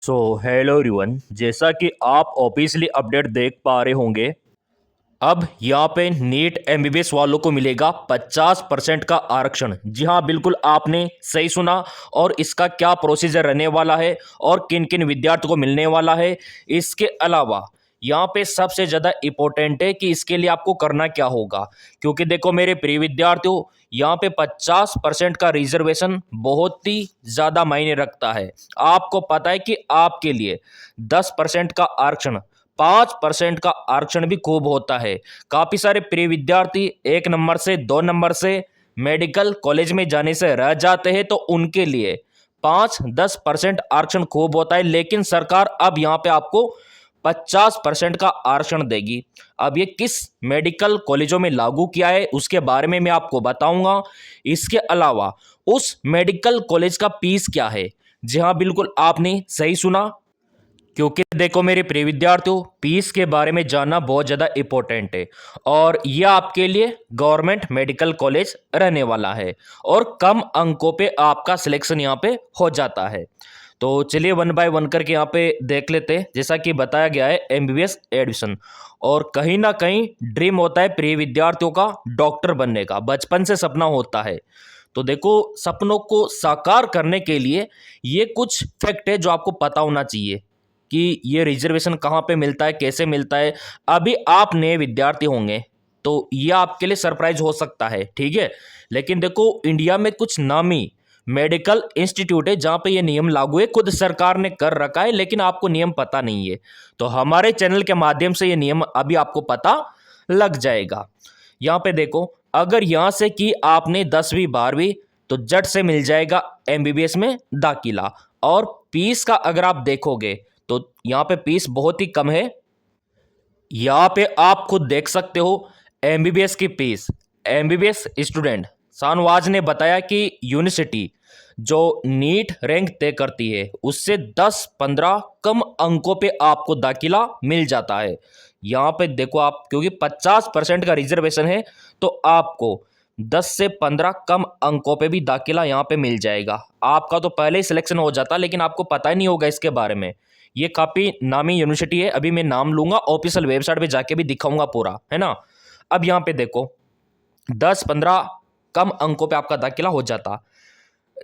Hello everyone. जैसा कि आप ऑब्वियसली अपडेट देख पा रहे होंगे, अब यहाँ पे नीट एमबीबीएस वालों को मिलेगा 50% का आरक्षण। जी हाँ, बिल्कुल आपने सही सुना। और इसका क्या प्रोसीजर रहने वाला है और किन किन विद्यार्थियों को मिलने वाला है, इसके अलावा यहाँ पे सबसे ज़्यादा इम्पोर्टेंट है कि इसके लिए आपको करना क्या होगा। क्योंकि देखो मेरे प्रिय विद्यार्थियों, यहाँ पे 50% का रिजर्वेशन बहुत ही ज़्यादा मायने रखता है। आपको पता है कि आपके लिए 10% का आरक्षण, 5% का आरक्षण भी खूब होता है। काफी सारे प्रिय विद्यार्थी 1 नंबर से 2 नंबर से मेडिकल कॉलेज में जाने से रह जाते हैं, तो उनके लिए 5-10% आरक्षण खूब होता है। लेकिन सरकार अब यहाँ पे आपको 50% का आरक्षण देगी। अब ये किस मेडिकल कॉलेजों में लागू किया है उसके बारे में मैं आपको बताऊंगा। इसके अलावा उस मेडिकल कॉलेज का फीस क्या है। जी हाँ, बिल्कुल आपने सही सुना। क्योंकि देखो मेरे प्रिय विद्यार्थियों, फीस के बारे में जानना बहुत ज़्यादा इम्पोर्टेंट है। और यह आपके लिए गवर्नमेंट मेडिकल कॉलेज रहने वाला है और कम अंकों पे आपका सिलेक्शन यहाँ पे हो जाता है। तो चलिए वन बाय वन करके यहाँ पे देख लेते हैं। जैसा कि बताया गया है एमबीबीएस एडमिशन, और कहीं ना कहीं ड्रीम होता है प्रिय विद्यार्थियों का डॉक्टर बनने का, बचपन से सपना होता है। तो देखो, सपनों को साकार करने के लिए ये कुछ फैक्ट है जो आपको पता होना चाहिए कि ये रिजर्वेशन कहाँ पे मिलता है, कैसे मिलता है। अभी आप नए विद्यार्थी होंगे तो ये आपके लिए सरप्राइज हो सकता है, ठीक है। लेकिन देखो, इंडिया में कुछ नामी मेडिकल इंस्टीट्यूट है जहाँ पे ये नियम लागू है, खुद सरकार ने कर रखा है, लेकिन आपको नियम पता नहीं है। तो हमारे चैनल के माध्यम से ये नियम अभी आपको पता लग जाएगा। यहाँ पे देखो, अगर यहाँ से कि आपने 10वीं 12वीं, तो जट से मिल जाएगा एमबीबीएस में दाखिला। और फीस का अगर आप देखोगे तो यहाँ पे फीस बहुत ही कम है। यहाँ पे आप खुद देख सकते हो एमबीबीएस की फीस। एमबीबीएस स्टूडेंट शाहनवाज ने बताया कि यूनिवर्सिटी जो नीट रैंक तय करती है उससे 10-15 कम अंकों पे आपको दाखिला मिल जाता है। यहाँ पे देखो आप, क्योंकि 50% का रिजर्वेशन है, तो आपको 10 से 15 कम अंकों पे भी दाखिला यहाँ पे मिल जाएगा। आपका तो पहले ही सिलेक्शन हो जाता, लेकिन आपको पता ही नहीं होगा इसके बारे में। ये काफ़ी नामी यूनिवर्सिटी है। अभी मैं नाम लूंगा, ऑफिशियल वेबसाइट पे जाके भी दिखाऊंगा पूरा, है ना। अब यहाँ पे देखो, 10-15 कम अंकों पे आपका दाखिला हो जाता।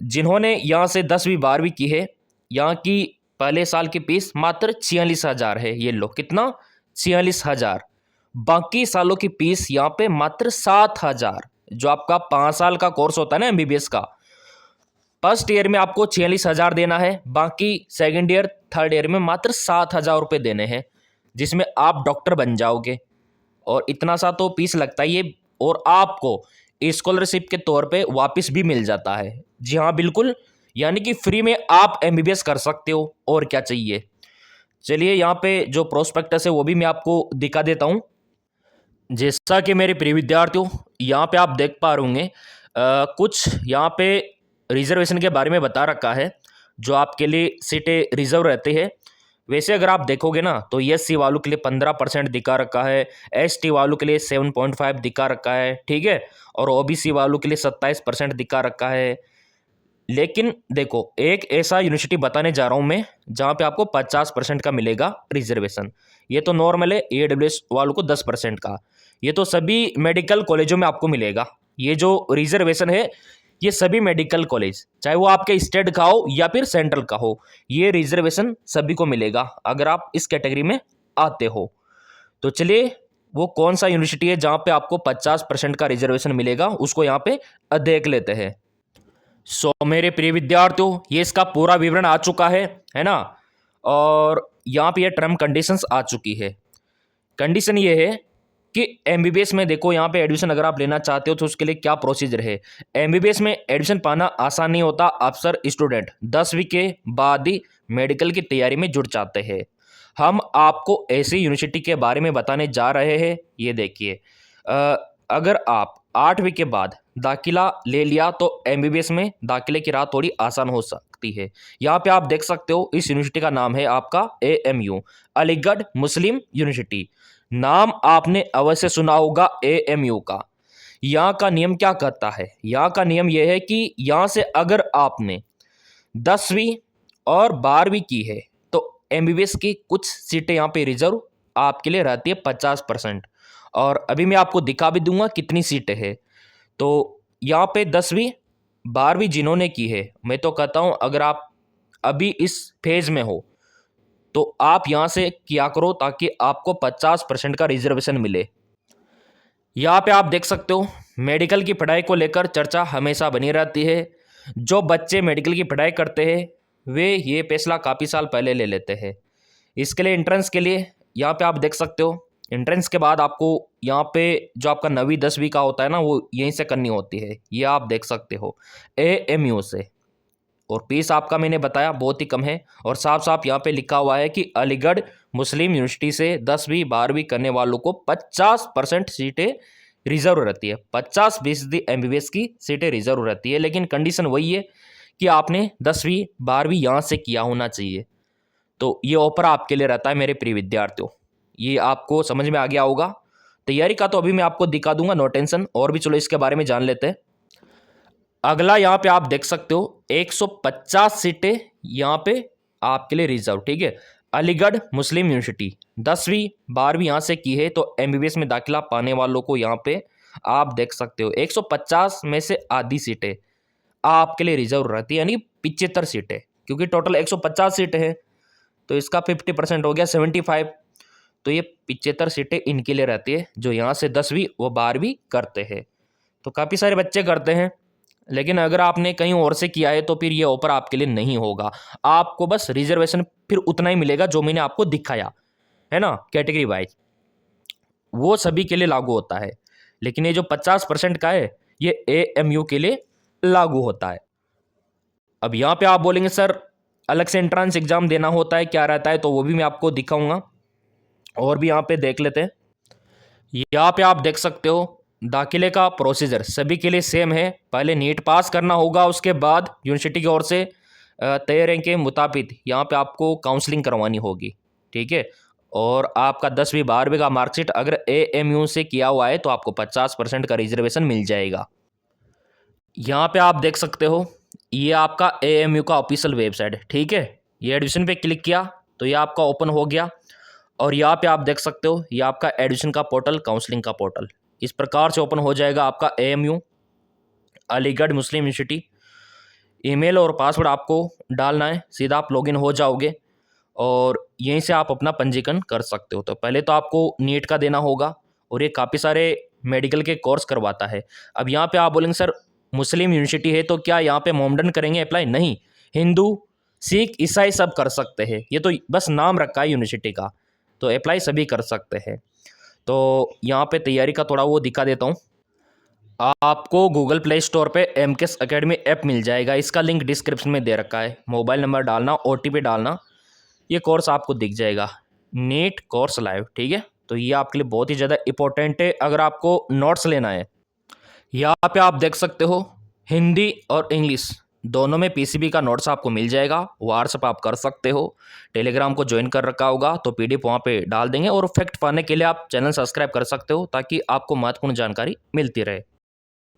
जिन्होंने यहाँ से 10वीं 12वीं की है, यहाँ की पहले साल की फीस मात्र 46,000 है। ये लो, कितना, 46,000। बाकी सालों की फीस यहाँ पे मात्र 7,000। जो आपका 5 साल का कोर्स होता है ना एमबीबीएस का, फर्स्ट ईयर में आपको 46,000 देना है, बाकी सेकेंड ईयर थर्ड ईयर में मात्र 7,000 रुपये देने हैं, जिसमें आप डॉक्टर बन जाओगे। और इतना सा तो फीस लगता ही है, और आपको स्कॉलरशिप के तौर पे वापस भी मिल जाता है। जी हाँ, बिल्कुल, यानी कि फ्री में आप एमबीबीएस कर सकते हो, और क्या चाहिए। चलिए यहाँ पे जो प्रोस्पेक्टस है वो भी मैं आपको दिखा देता हूँ। जैसा कि मेरे प्रिय विद्यार्थियों, यहाँ पे आप देख पा रहे होंगे कुछ यहाँ पे रिजर्वेशन के बारे में बता रखा है, जो आपके लिए सीटें रिजर्व रहते हैं। वैसे अगर आप देखोगे ना, तो एससी वालों के लिए 15% दिखा रखा है, एसटी वालों के लिए 7.5 दिखा रखा है, ठीक है। और ओबीसी वालों के लिए 27% दिखा रखा है। लेकिन देखो, एक ऐसा यूनिवर्सिटी बताने जा रहा हूँ मैं जहाँ पे आपको 50% का मिलेगा रिजर्वेशन। ये तो नॉर्मल है, एडब्ल्यूएस वालों को 10% का। ये तो सभी मेडिकल कॉलेजों में आपको मिलेगा। ये जो रिजर्वेशन है, ये सभी मेडिकल कॉलेज, चाहे वो आपके स्टेट का हो या फिर सेंट्रल का हो, ये रिजर्वेशन सभी को मिलेगा अगर आप इस कैटेगरी में आते हो। तो चलिए, वो कौन सा यूनिवर्सिटी है जहाँ पे आपको 50% का रिजर्वेशन मिलेगा, उसको यहाँ पे देख लेते हैं। मेरे प्रिय विद्यार्थियों, ये इसका पूरा विवरण आ चुका है ना। और यहाँ पे ये टर्म कंडीशंस आ चुकी है। कंडीशन ये है कि एमबीबीएस में देखो, यहाँ पे एडमिशन अगर आप लेना चाहते हो तो उसके लिए क्या प्रोसीजर है। एमबीबीएस में एडमिशन पाना आसान नहीं होता। अक्सर स्टूडेंट 10वीं के बाद ही मेडिकल की तैयारी में जुट जाते हैं। हम आपको ऐसी यूनिवर्सिटी के बारे में बताने जा रहे हैं। ये देखिए, अगर आप 8वीं के बाद दाखिला ले लिया तो एमबीबीएस में दाखिले की राह थोड़ी आसान हो सकती है। यहाँ पे आप देख सकते हो, इस यूनिवर्सिटी का नाम है आपका एएमयू, अलीगढ़ मुस्लिम यूनिवर्सिटी। नाम आपने अवश्य सुना होगा एएमयू का। यहाँ का नियम क्या कहता है, यहाँ का नियम यह है कि यहाँ से अगर आपने 10वीं और 12वीं की है तो एमबीबीएस की कुछ सीटें यहाँ पे रिजर्व आपके लिए रहती है 50%। और अभी मैं आपको दिखा भी दूंगा कितनी सीटें हैं। तो यहाँ पे 10वीं 12वीं जिन्होंने की है, मैं तो कहता हूँ अगर आप अभी इस फेज में हो तो आप यहाँ से किया करो ताकि आपको 50% का रिजर्वेशन मिले। यहाँ पे आप देख सकते हो मेडिकल की पढ़ाई को लेकर चर्चा हमेशा बनी रहती है। जो बच्चे मेडिकल की पढ़ाई करते हैं वे ये फैसला काफ़ी साल पहले ले लेते हैं। इसके लिए एंट्रेंस के लिए यहाँ पे आप देख सकते हो, एंट्रेंस के बाद आपको यहाँ पे जो आपका 9वीं 10वीं का होता है ना, वो यहीं से करनी होती है। ये आप देख सकते हो AMU से। और फीस आपका मैंने बताया बहुत ही कम है। और साफ साफ यहाँ पे लिखा हुआ है कि अलीगढ़ मुस्लिम यूनिवर्सिटी से 10वीं 12वीं करने वालों को 50% सीटें रिजर्व रहती है। 50% एमबीबीएस की सीटें रिजर्व रहती है, लेकिन कंडीशन वही है कि आपने 10वीं 12वीं यहाँ से किया होना चाहिए। तो ये ऑफर आपके लिए रहता है मेरे प्रिय विद्यार्थियों। ये आपको समझ में आ गया होगा। तैयारी का तो अभी मैं आपको दिखा दूंगा, नो टेंशन। और भी चलो इसके बारे में जान लेते हैं। अगला यहाँ पे आप देख सकते हो 150 सीटें यहाँ पे आपके लिए रिजर्व, ठीक है। अलीगढ़ मुस्लिम यूनिवर्सिटी 10वीं 12वीं यहाँ से की है तो एमबीबीएस में दाखिला पाने वालों को यहाँ पे आप देख सकते हो 150 में से आधी सीटें आपके लिए रिजर्व रहती है, यानी 75 सीटें। क्योंकि टोटल 150 सीटें हैं तो इसका 50% हो गया 75। तो ये 75 सीटें इनके लिए रहती है जो यहाँ से 10वीं व 12वीं करते हैं। तो काफ़ी सारे बच्चे करते हैं, लेकिन अगर आपने कहीं और से किया है तो फिर ये ऑफर आपके लिए नहीं होगा। आपको बस रिजर्वेशन फिर उतना ही मिलेगा जो मैंने आपको दिखाया है ना, कैटेगरी वाइज, वो सभी के लिए लागू होता है। लेकिन ये जो 50% का है ये AMU के लिए लागू होता है। अब यहाँ पे आप बोलेंगे सर अलग से एंट्रेंस एग्जाम देना होता है, क्या रहता है, तो वो भी मैं आपको दिखाऊंगा। और भी यहाँ पे देख लेते हैं। यहाँ पे आप देख सकते हो दाखिले का प्रोसीजर सभी के लिए सेम है। पहले नीट पास करना होगा, उसके बाद यूनिवर्सिटी की ओर से तय रैंक के मुताबिक यहाँ पे आपको काउंसलिंग करवानी होगी, ठीक है। और आपका 10वीं 12वीं का मार्कशीट अगर AMU से किया हुआ है तो आपको 50% का रिजर्वेशन मिल जाएगा। यहाँ पे आप देख सकते हो ये आपका AMU का ऑफिशियल वेबसाइट है, ठीक है। ये एडमिशन पे क्लिक किया तो ये आपका ओपन हो गया। और यहाँ पे आप देख सकते हो ये आपका एडमिशन का पोर्टल, काउंसलिंग का पोर्टल इस प्रकार से ओपन हो जाएगा आपका AMU अलीगढ़ मुस्लिम यूनिवर्सिटी। ईमेल और पासवर्ड आपको डालना है, सीधा आप लॉगिन हो जाओगे और यहीं से आप अपना पंजीकरण कर सकते हो। तो पहले तो आपको नीट का देना होगा और ये काफ़ी सारे मेडिकल के कोर्स करवाता है। अब यहाँ पे आप बोलेंगे सर मुस्लिम यूनिवर्सिटी है तो क्या यहाँ पे मोमडन करेंगे अप्लाई? नहीं, हिंदू सिख ईसाई सब कर सकते हैं। ये तो बस नाम रखा है यूनिवर्सिटी का, तो अप्लाई सभी कर सकते हैं। तो यहाँ पे तैयारी का थोड़ा वो दिखा देता हूँ। आपको गूगल प्ले स्टोर पे MKS अकेडमी ऐप मिल जाएगा, इसका लिंक डिस्क्रिप्शन में दे रखा है। मोबाइल नंबर डालना, OTP डालना, ये कोर्स आपको दिख जाएगा, नीट कोर्स लाइव, ठीक है। तो ये आपके लिए बहुत ही ज़्यादा इंपॉर्टेंट है अगर आपको नोट्स लेना है। यहाँ पे आप देख सकते हो हिंदी और इंग्लिश दोनों में PCB का नोट्स आपको मिल जाएगा। व्हाट्सअप आप कर सकते हो, टेलीग्राम को ज्वाइन कर रखा होगा तो PDF वहाँ पे डाल देंगे। और फैक्ट पाने के लिए आप चैनल सब्सक्राइब कर सकते हो ताकि आपको महत्वपूर्ण जानकारी मिलती रहे।